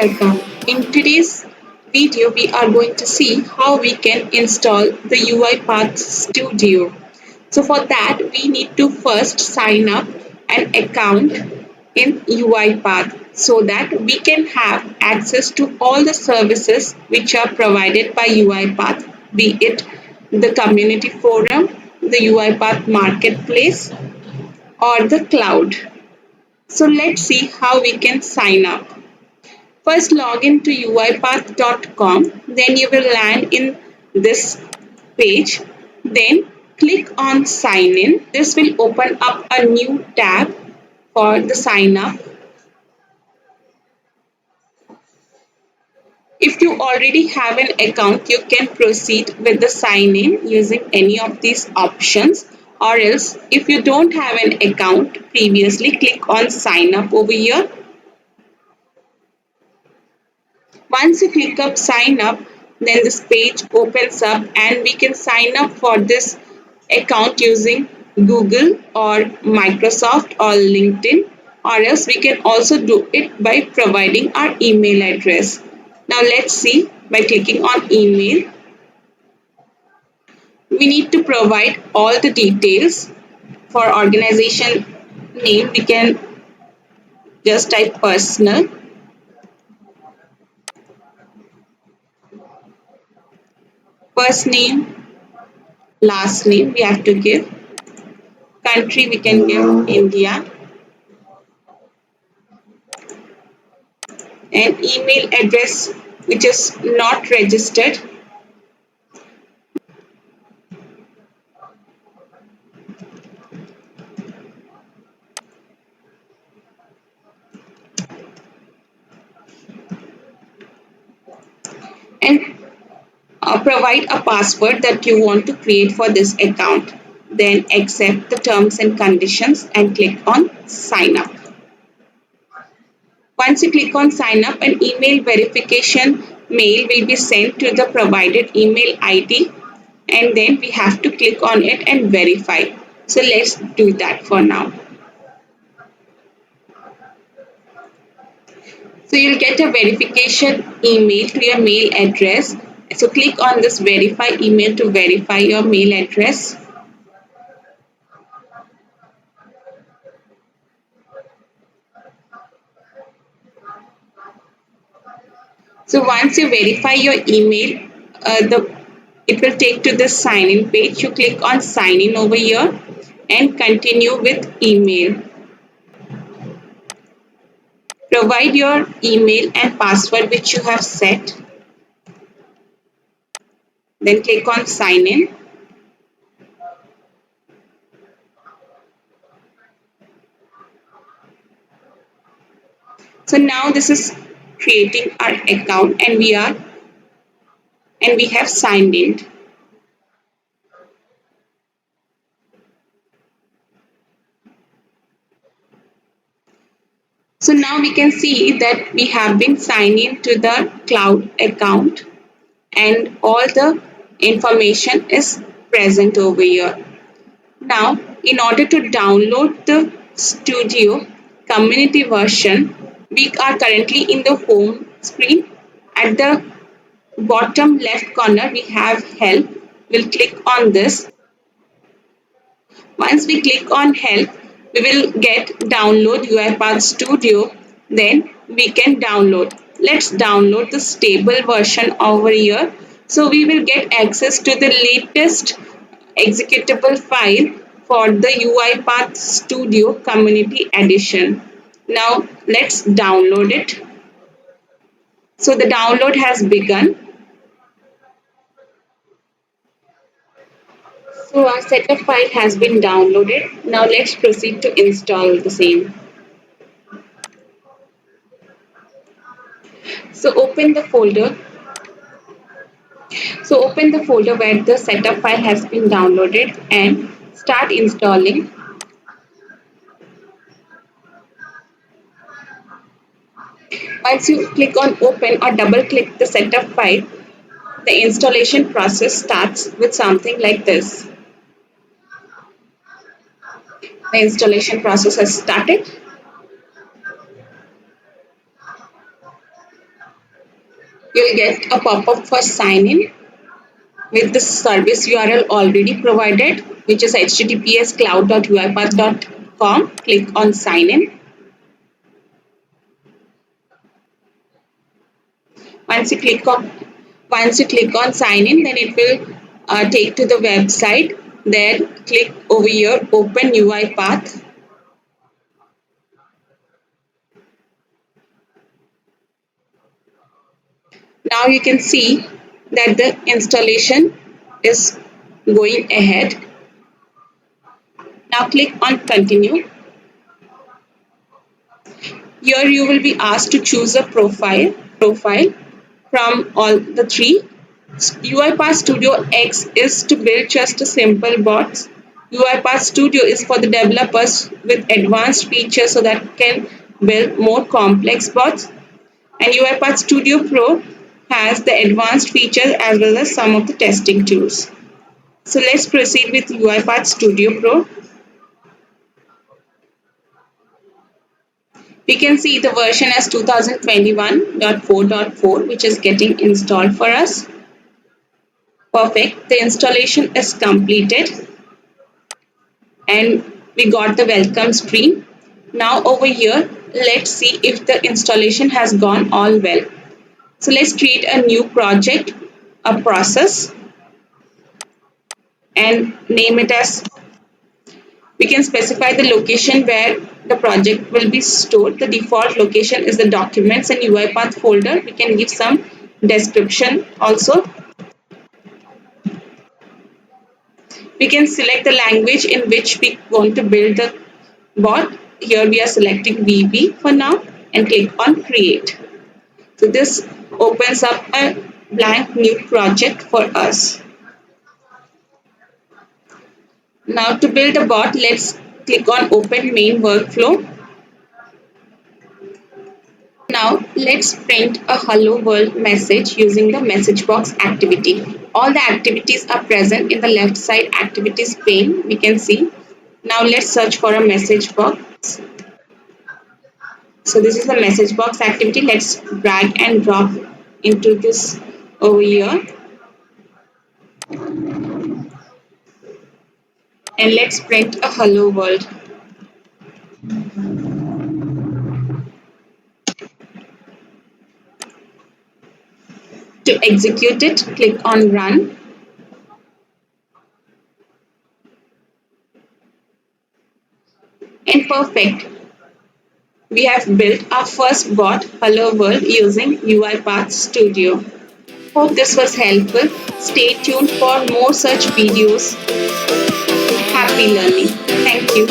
welcome. In today's video, we are going to see how we can install the UiPath Studio. So for that, we need to first sign up an account in UiPath so that we can have access to all the services which are provided by UiPath, be it the community forum, the UiPath marketplace, or the cloud. So let's see how we can sign up. First log in to uipath.com, then you will land in this page. Then click on sign in. This will open up a new tab for the sign up. If you already have an account, you can proceed with the sign in using any of these options, or else if you don't have an account previously, click on sign up over here. Once you click up sign up, then this page opens up and we can sign up for this account using Google or Microsoft or LinkedIn, or else we can also do it by providing our email address. Now let's see by clicking on email. We need to provide all the details. For organization name, we can just type personal. First name, last name we have to give. Country we can give India, and email address which is not registered. And provide a password that you want to create for this account. Then accept the terms and conditions and click on sign up. Once you click on sign up, an email verification mail will be sent to the provided email ID, and then we have to click on it and verify. So let's do that for now. So you'll get a verification email to your mail address. So click on this verify email to verify your mail address. So once you verify your email, it will take to the sign in page. You click on sign in over here and continue with email. Provide your email and password which you have set. Then click on sign in. So now this is creating our account and we have signed in. So now we can see that we have been signed in to the cloud account and all the information is present over here. Now, in order to download the Studio community version, we are currently in the home screen. At the bottom left corner, we have help. We'll click on this. Once we click on help, we will get download UiPath Studio. Then we can download. Let's download the stable version over here. So we will get access to the latest executable file for the UiPath Studio Community Edition. Now let's download it. So the download has begun. So our setup file has been downloaded. Now let's proceed to install the same. So open the folder. So open the folder where the setup file has been downloaded and start installing. Once you click on open or double click the setup file, the installation process starts with something like this. The installation process has started. will get a pop-up for sign in with the service URL already provided, which is https://cloud.uipath.com. Click on sign in. Once you click on sign in, then it will take to the website. Then click over here, open UiPath. Now you can see that the installation is going ahead. Now click on continue. Here you will be asked to choose a profile from all the three. UiPath Studio X is to build just a simple bots. UiPath Studio is for the developers with advanced features so that can build more complex bots. And UiPath Studio Pro has the advanced features as well as some of the testing tools. So let's proceed with UiPath Studio Pro. We can see the version as 2021.4.4, which is getting installed for us. Perfect. The installation is completed and we got the welcome screen. Now over here, let's see if the installation has gone all well. So let's create a new project, a process, and name it as, we can specify the location where the project will be stored. The default location is the documents and UiPath folder. We can give some description also. We can select the language in which we want to build the bot. Here we are selecting VB for now and click on create. So this opens up a blank new project for us. Now to build a bot, let's click on open main workflow. Now let's print a hello world message using the message box activity. All the activities are present in the left side activities pane, we can see. Now let's search for a message box. So this is the message box activity. Let's drag and drop into this over here. And let's print a hello world. To execute it, click on run. And perfect. We have built our first bot, Hello World, using UiPath Studio. Hope this was helpful. Stay tuned for more such videos. Happy learning. Thank you.